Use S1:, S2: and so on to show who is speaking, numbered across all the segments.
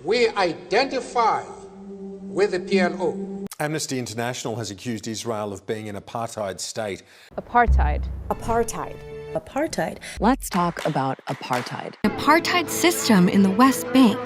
S1: We identify with the PLO.
S2: Amnesty International has accused Israel of being an apartheid state.
S3: Apartheid.
S4: Apartheid. Apartheid.
S5: Let's talk about apartheid.
S6: Apartheid system in the West Bank.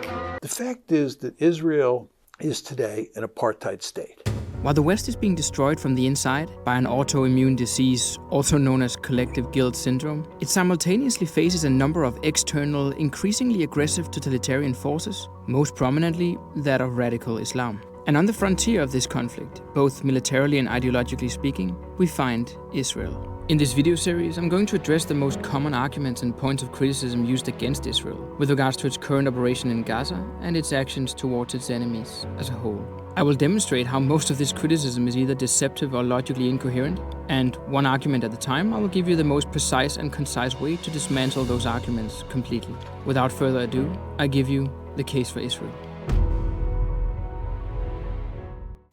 S7: The fact is that Israel is today an apartheid state.
S8: While the West is being destroyed from the inside by an autoimmune disease, also known as collective guilt syndrome, it simultaneously faces a number of external, increasingly aggressive totalitarian forces, most prominently that of radical Islam. And on the frontier of this conflict, both militarily and ideologically speaking, we find Israel. In this video series, I'm going to address the most common arguments and points of criticism used against Israel with regards to its current operation in Gaza and its actions towards its enemies as a whole. I will demonstrate how most of this criticism is either deceptive or logically incoherent, and one argument at a time, I will give you the most precise and concise way to dismantle those arguments completely. Without further ado, I give you the case for Israel.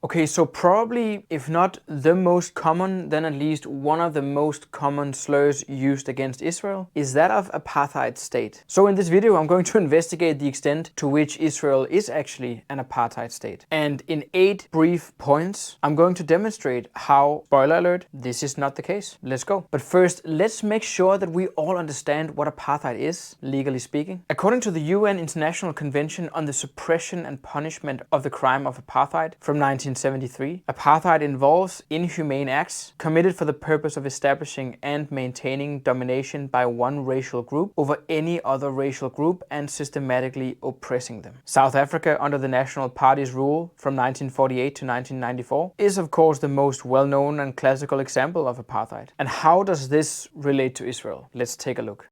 S8: Okay, so probably, if not the most common, then at least one of the most common slurs used against Israel is that of apartheid state. So in this video, I'm going to investigate the extent to which Israel is actually an apartheid state. And in 8 brief points, I'm going to demonstrate how, spoiler alert, this is not the case. Let's go. But first, let's make sure that we all understand what apartheid is, legally speaking. According to the UN International Convention on the Suppression and Punishment of the Crime of Apartheid from 1973, apartheid involves inhumane acts committed for the purpose of establishing and maintaining domination by one racial group over any other racial group and systematically oppressing them. South Africa, under the National Party's rule from 1948 to 1994, is of course the most well-known and classical example of apartheid. And how does this relate to Israel? Let's take a look.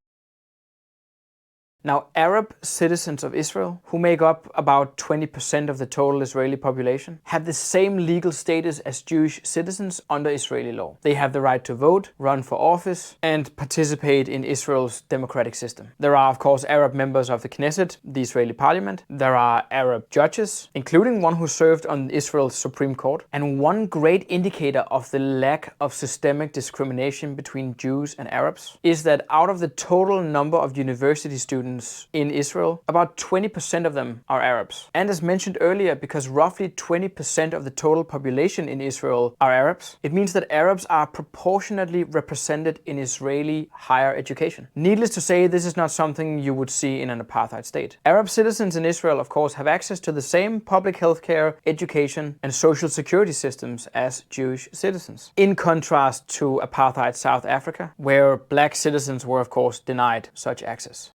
S8: Now, Arab citizens of Israel, who make up about 20% of the total Israeli population, have the same legal status as Jewish citizens under Israeli law. They have the right to vote, run for office, and participate in Israel's democratic system. There are, of course, Arab members of the Knesset, the Israeli parliament. There are Arab judges, including one who served on Israel's Supreme Court. And one great indicator of the lack of systemic discrimination between Jews and Arabs is that out of the total number of university students in Israel, about 20% of them are Arabs. And as mentioned earlier, because roughly 20% of the total population in Israel are Arabs, it means that Arabs are proportionately represented in Israeli higher education. Needless to say, this is not something you would see in an apartheid state. Arab citizens in Israel, of course, have access to the same public healthcare, education, and social security systems as Jewish citizens. In contrast to apartheid South Africa, where black citizens were, of course, denied such access.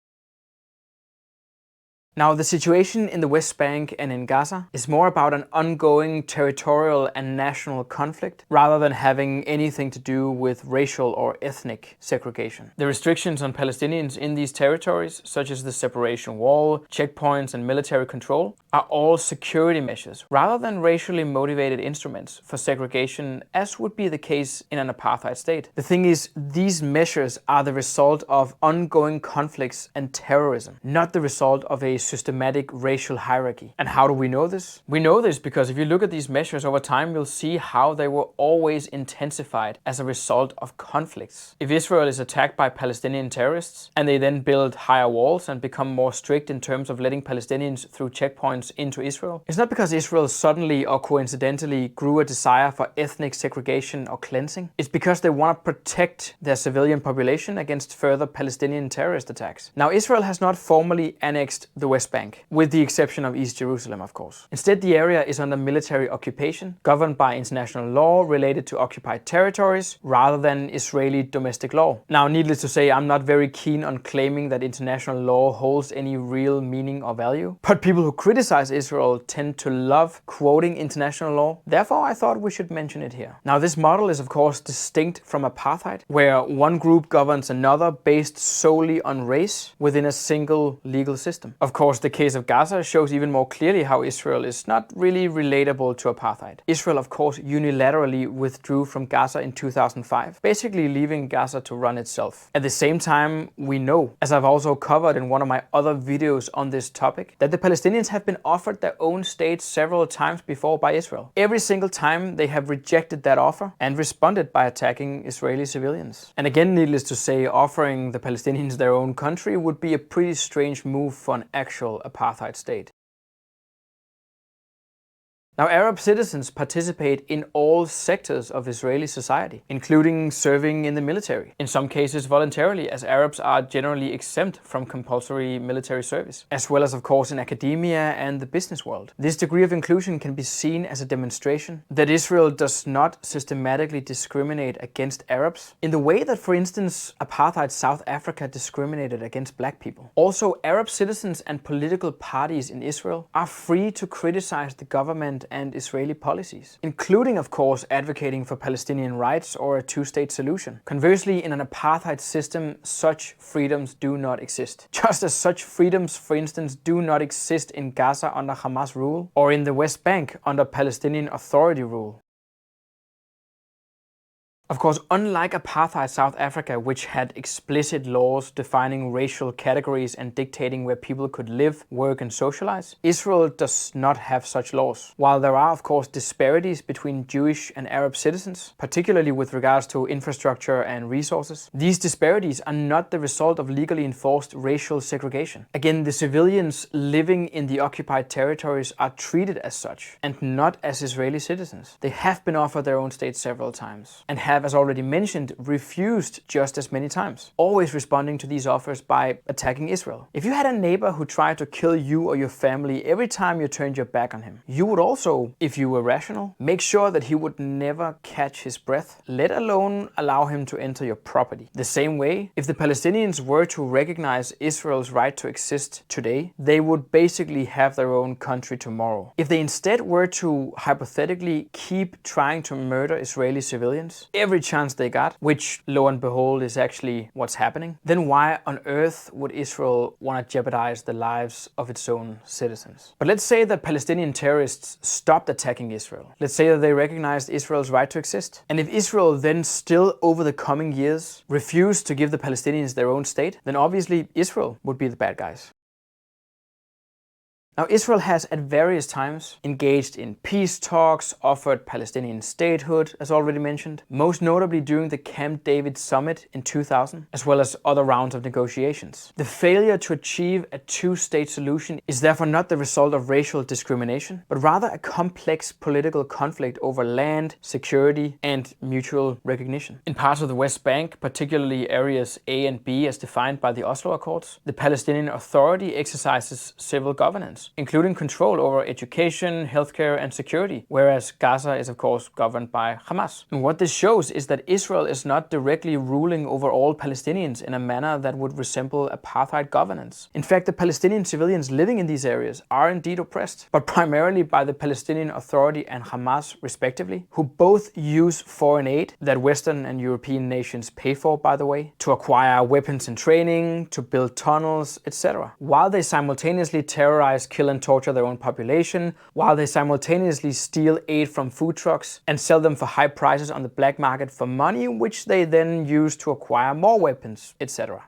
S8: Now, the situation in the West Bank and in Gaza is more about an ongoing territorial and national conflict rather than having anything to do with racial or ethnic segregation. The restrictions on Palestinians in these territories, such as the separation wall, checkpoints, and military control, are all security measures rather than racially motivated instruments for segregation, as would be the case in an apartheid state. The thing is, these measures are the result of ongoing conflicts and terrorism, not the result of a systematic racial hierarchy. And how do we know this? We know this because if you look at these measures over time, you'll see how they were always intensified as a result of conflicts. If Israel is attacked by Palestinian terrorists and they then build higher walls and become more strict in terms of letting Palestinians through checkpoints into Israel, it's not because Israel suddenly or coincidentally grew a desire for ethnic segregation or cleansing. It's because they want to protect their civilian population against further Palestinian terrorist attacks. Now, Israel has not formally annexed the West Bank, with the exception of East Jerusalem, of course. Instead, the area is under military occupation, governed by international law related to occupied territories, rather than Israeli domestic law. Now, needless to say, I'm not very keen on claiming that international law holds any real meaning or value, but people who criticize Israel tend to love quoting international law. Therefore, I thought we should mention it here. Now, this model is, of course, distinct from apartheid, where one group governs another based solely on race within a single legal system. Of course, the case of Gaza shows even more clearly how Israel is not really relatable to apartheid. Israel, of course, unilaterally withdrew from Gaza in 2005, basically leaving Gaza to run itself. At the same time, we know, as I've also covered in one of my other videos on this topic, that the Palestinians have been offered their own state several times before by Israel. Every single time they have rejected that offer and responded by attacking Israeli civilians. And again, needless to say, offering the Palestinians their own country would be a pretty strange move for an actual apartheid state. Now, Arab citizens participate in all sectors of Israeli society, including serving in the military, in some cases voluntarily, as Arabs are generally exempt from compulsory military service, as well as, of course, in academia and the business world. This degree of inclusion can be seen as a demonstration that Israel does not systematically discriminate against Arabs in the way that, for instance, apartheid South Africa discriminated against black people. Also, Arab citizens and political parties in Israel are free to criticize the government and Israeli policies, including, of course, advocating for Palestinian rights or a two-state solution. Conversely, in an apartheid system, such freedoms do not exist. Just as such freedoms, for instance, do not exist in Gaza under Hamas rule or in the West Bank under Palestinian Authority rule. Of course, unlike apartheid South Africa, which had explicit laws defining racial categories and dictating where people could live, work and socialize, Israel does not have such laws. While there are, of course, disparities between Jewish and Arab citizens, particularly with regards to infrastructure and resources, these disparities are not the result of legally enforced racial segregation. Again, the civilians living in the occupied territories are treated as such and not as Israeli citizens. They have been offered their own state several times and have, as already mentioned, refused just as many times, always responding to these offers by attacking Israel. If you had a neighbor who tried to kill you or your family every time you turned your back on him, you would also, if you were rational, make sure that he would never catch his breath, let alone allow him to enter your property. The same way, if the Palestinians were to recognize Israel's right to exist today, they would basically have their own country tomorrow. If they instead were to hypothetically keep trying to murder Israeli civilians, every chance they got, which lo and behold is actually what's happening, then why on earth would Israel want to jeopardize the lives of its own citizens? But let's say that Palestinian terrorists stopped attacking Israel. Let's say that they recognized Israel's right to exist. And if Israel then still over the coming years refused to give the Palestinians their own state, then obviously Israel would be the bad guys. Now, Israel has at various times engaged in peace talks, offered Palestinian statehood, as already mentioned, most notably during the Camp David summit in 2000, as well as other rounds of negotiations. The failure to achieve a two-state solution is therefore not the result of racial discrimination, but rather a complex political conflict over land, security, and mutual recognition. In parts of the West Bank, particularly areas A and B as defined by the Oslo Accords, the Palestinian Authority exercises civil governance, including control over education, healthcare and security, whereas Gaza is of course governed by Hamas. And what this shows is that Israel is not directly ruling over all Palestinians in a manner that would resemble apartheid governance. In fact, the Palestinian civilians living in these areas are indeed oppressed, but primarily by the Palestinian Authority and Hamas respectively, who both use foreign aid that Western and European nations pay for, by the way, to acquire weapons and training, to build tunnels, etc., while they simultaneously terrorize, kill and torture their own population, while they simultaneously steal aid from food trucks and sell them for high prices on the black market for money, which they then use to acquire more weapons, etc.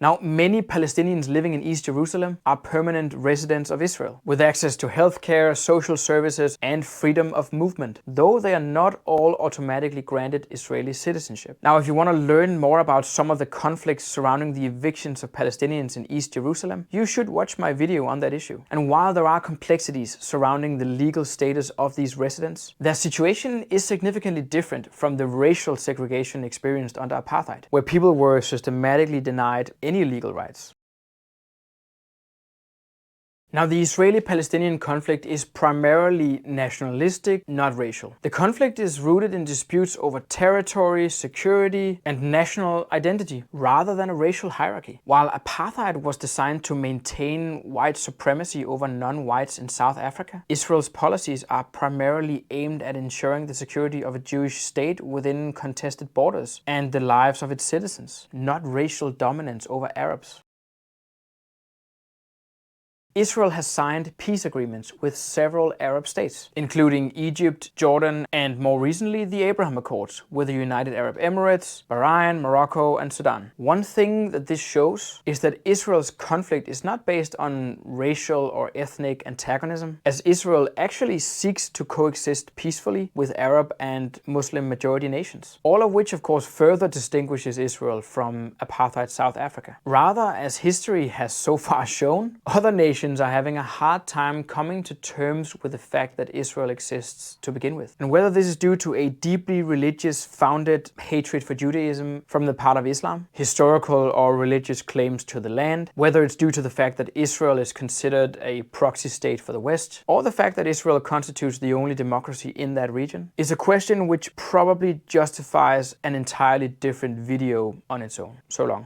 S8: Now, many Palestinians living in East Jerusalem are permanent residents of Israel, with access to healthcare, social services, and freedom of movement, though they are not all automatically granted Israeli citizenship. Now, if you want to learn more about some of the conflicts surrounding the evictions of Palestinians in East Jerusalem, you should watch my video on that issue. And while there are complexities surrounding the legal status of these residents, their situation is significantly different from the racial segregation experienced under apartheid, where people were systematically denied any legal rights. Now, the Israeli-Palestinian conflict is primarily nationalistic, not racial. The conflict is rooted in disputes over territory, security, and national identity, rather than a racial hierarchy. While apartheid was designed to maintain white supremacy over non-whites in South Africa, Israel's policies are primarily aimed at ensuring the security of a Jewish state within contested borders and the lives of its citizens, not racial dominance over Arabs. Israel has signed peace agreements with several Arab states, including Egypt, Jordan, and more recently the Abraham Accords with the United Arab Emirates, Bahrain, Morocco, and Sudan. One thing that this shows is that Israel's conflict is not based on racial or ethnic antagonism, as Israel actually seeks to coexist peacefully with Arab and Muslim majority nations, all of which of course further distinguishes Israel from apartheid South Africa. Rather, as history has so far shown, other nations Christians are having a hard time coming to terms with the fact that Israel exists to begin with. And whether this is due to a deeply religious founded hatred for Judaism from the part of Islam, historical or religious claims to the land, whether it's due to the fact that Israel is considered a proxy state for the West, or the fact that Israel constitutes the only democracy in that region, is a question which probably justifies an entirely different video on its own. So long.